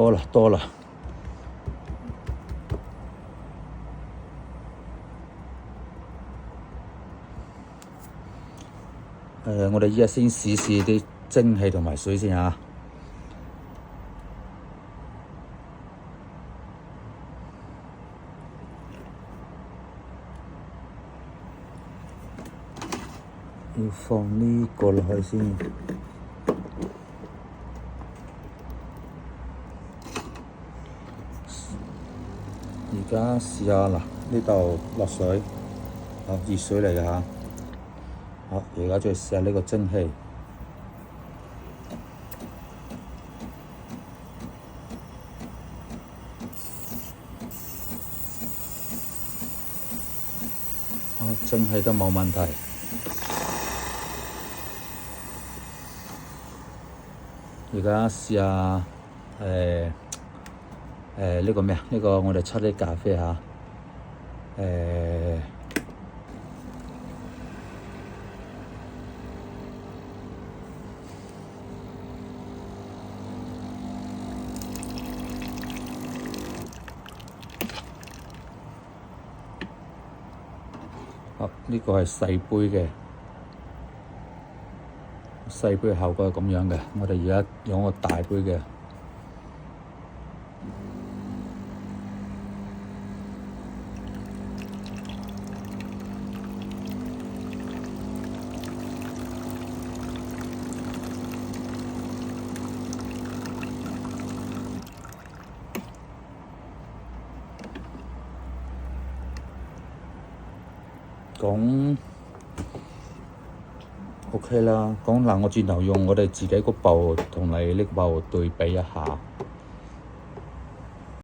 多啦多啦。我哋依家先試試啲蒸氣同埋水先嚇。要放呢個落去先。而家試下嗱，呢度落水，熱水嚟嘅嚇。好，而家再試下呢個蒸氣。蒸氣都冇問題。而家試下呢個咩啊？呢個我哋出啲咖啡嚇。好，呢個係細杯嘅，細杯嘅效果係咁樣嘅。我哋而家用個大杯嘅。講 OK 啦，講嗱，我轉頭用我哋自己個部同你呢個部對比一下。